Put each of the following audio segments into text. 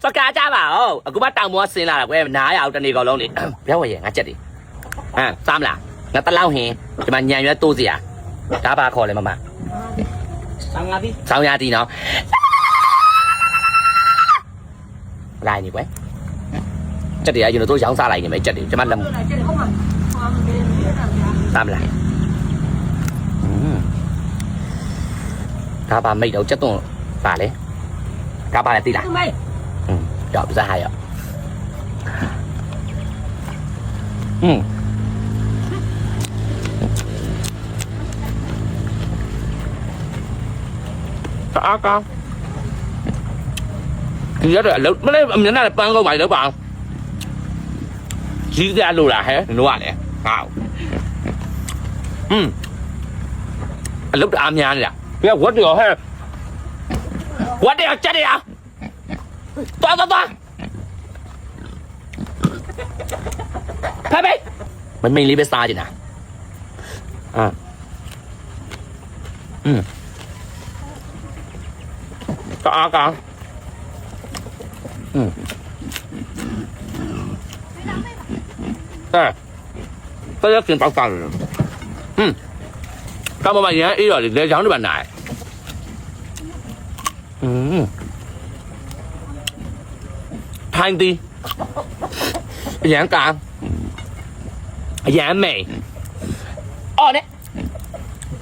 စကားကြပါဦးအခုမှတောင်ပေါ်ဆင်းလာတာကွယ်နားရအောင်တနေကောင်လုံးနေဘယ်ဝယ်ရငါချက်တယ်စားမလားငါတလောက်ဟင်းဒီမှာညံရွက်တိုးစရာဒါပါခေါ်လဲမမဆောင်းရသည်နော်လိုက်နေကွယ်ချက်တယ်ကျွန်တော်တို့ရောင်းစားလိုက်နေမယ်ချက်တယ်ကျွန်မလက်စားမလားဒါပါမိတ်တော့ချက်သွန်းပါလေဒါပါလေသိလားတော့ပြစားရအောင်အားကောင်းဒီရတော့မလဲအမျက်နဲ့ပန်းကုန်ပါလို့ပါကြီးကြလို့လားဟဲ့လို့ရတယ်ဟာအလုပ်အားများနေတာပြဝတ်တော်ဟဲ့ဝတ်တယ်ချက်တယ်သွားဖေးမင်းလေးပဲစားကြတာအားကောင်းတော့ရခင်ပေါက်စားတယ်ကမ္ဘာမှာရန်အေးတော်လေလေချောင်းတွေပါနိုင်ထိုင်းတီရန်ကာရန်မေအော်နဲ့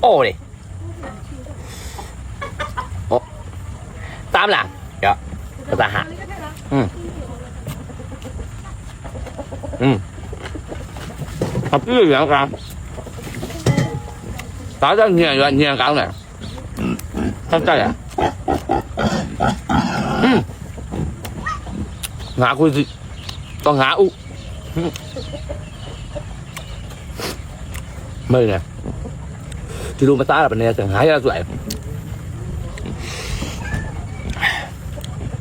အော်လေตามล่ะเดี๋ยวภาษาหะครับพี่อย่างกันตาจะเงียบเงียบกันเลยเข้าใจอ่ะหาคุยสิต้องหาอุไม่เนี่ยที่รู้ภาษาแบบนี้จะหายากสวย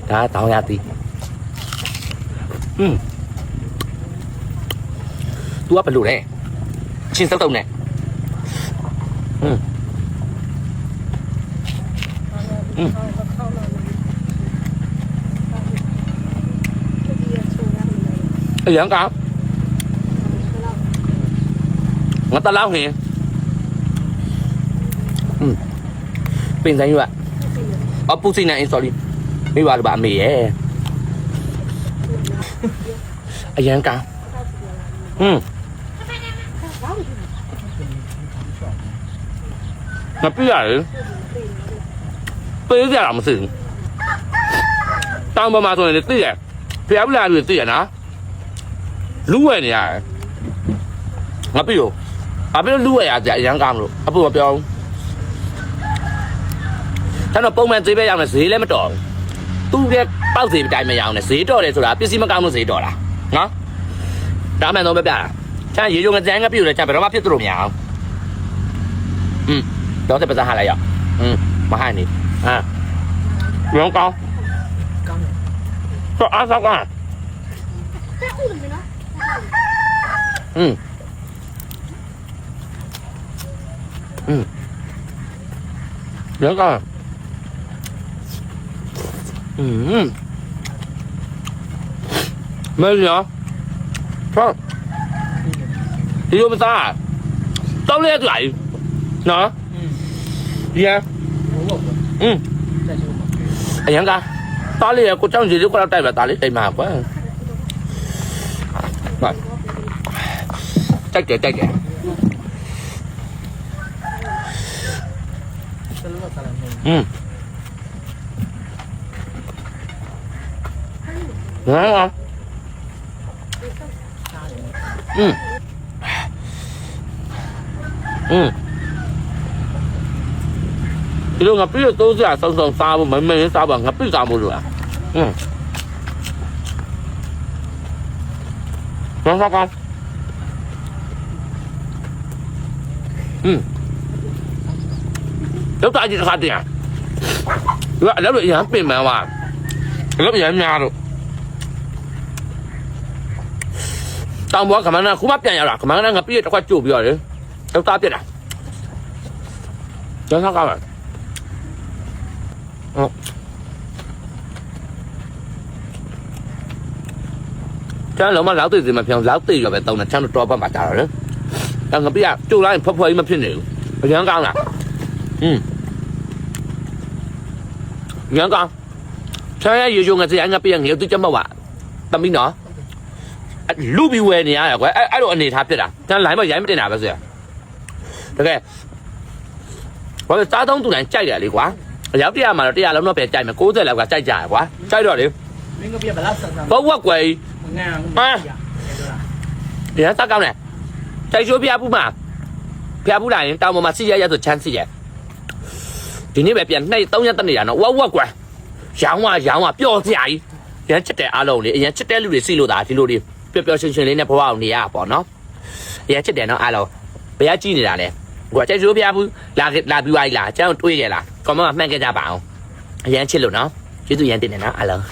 đó tao ra tí tôi ấp lụt này xin sáu tông này cái gì không cao người ta lao hiền pin gì vậy ở putin này sorryไม่ว่าบะหมี่ไอ้ยังกันมาพี่ใหญ่พี่ใหญ่หลังสิ่งตั้งประมาณตัวนี้ตี้อ่ะพี่เอาเวลาดูตี้อ่ะนะรู้ไอ้เนี่ยมาพี่อยู่อาพี่รู้ไอ้อะจะยังกันรู้อาพี่ว่าเปียวถ้าเราป้องแมนซีไปยังเนี่ยสีเล่ไม่ต่อตู้เรียกเป้าสีไปใจไม่ยาวเนี่ยสีต่อเลยสุดละพี่ซีมันกำลังสีต่อละเนาะดาวแมนโดนแบบใช่ยืนยงกันแจ้งก็พี่อยู่เลยใช่แต่ว่าพี่ตรงยาวเราจะไปจะหาอะไรอ่ะมาให้นี่น้องเกาก็อาซักอ่ะเดี๋ยวก็ไม่เหรอเพราะที่รู้ไม่ทราบต้องเรียกไหลเนาะเฮียไอ้ยังกันตอนเรียกกูจ้องสิที่คนเราใจแบบตาลิใจมากกว่าใจเก๋Ngon không? Itu ngapi itu sih asal sabu, main sabu ngapi sabu dulu. Ngon kan? Lúc tại gì khai tiền? Vậy lúc bị hắn pin mà mà, lúc bị hắn nhà rồi. Tao muốn cảm ơn khu mắt nhà là cảm ơn ngập biết qua chụp rồi đấy, đâu ta biết à? Cho sao cao rồi? ကျွန်တော်လုံးမလောက်သိစီမပြောင်းလောက်သိရောပဲတောင်းတယ်ချမ်းတော့ပတ်မှာတာတော့လေအဲ့ငါပြကျိုးလိုက်ဖွက်ဖွက်ကြီးမဖြစ်နေဘူးအရင်ကောင်းလားရန်ကောင်းဆရာရေချိုငါစီအငါပြငါတို့ကြမဝတမီနော်လူပြီးဝယ်နေရတယ်ကွယ်အဲ့လိုအနေထားဖြစ်တာကျွန်တော်လိုင်းမရိုင်းမတင်တာပဲဆရာတကယ်ဘာလို့စားသုံးသူတိုင်းကြိုက်တယ်လေကွာအရောက်100မှာတော့100လုံးတော့ပဲကြိုက်မယ်90လောက်ကကြိုက်ကြရကွာကြိုက်တော့လေမင်းကပြဘလားဆက်ဆက်ဘောဝက်ကွယ်ငါရန်စားကောင်းတယ်တိုက်ချိုးပြဘူးမှာပြဘူးလာရင်တောင်ပေါ်မှာစီရရဆိုချမ်းစီရဒီနေ့ပဲပြန်နှိပ်3ရက်တက်နေတာနော်ဝက်ဝက်ကွယ်ရောင်းဝပျော်စရာကြီးရန်ချစ်တဲ့အားလုံးလေအရင်ချစ်တဲ့လူတွေစီလို့တာဒီလိုတွေပျော်ပျော်ရွှင်ရွှင်လေးနဲ့ဘဝအောင်နေရပါတော့နော်အရင်ချစ်တယ်နော်အားလုံးဘယ်ကကြည့်နေတာလဲကွာတိုက်ချိုးပြဘူးလာပြီးသွားပြီလားကျွန်တော်တွေးရလားကောမမှန်ခဲ့ကြပါအောင်အရင်ချစ်လို့နော်ကျေးဇူးရန်တင်တယ်နော်အားလုံး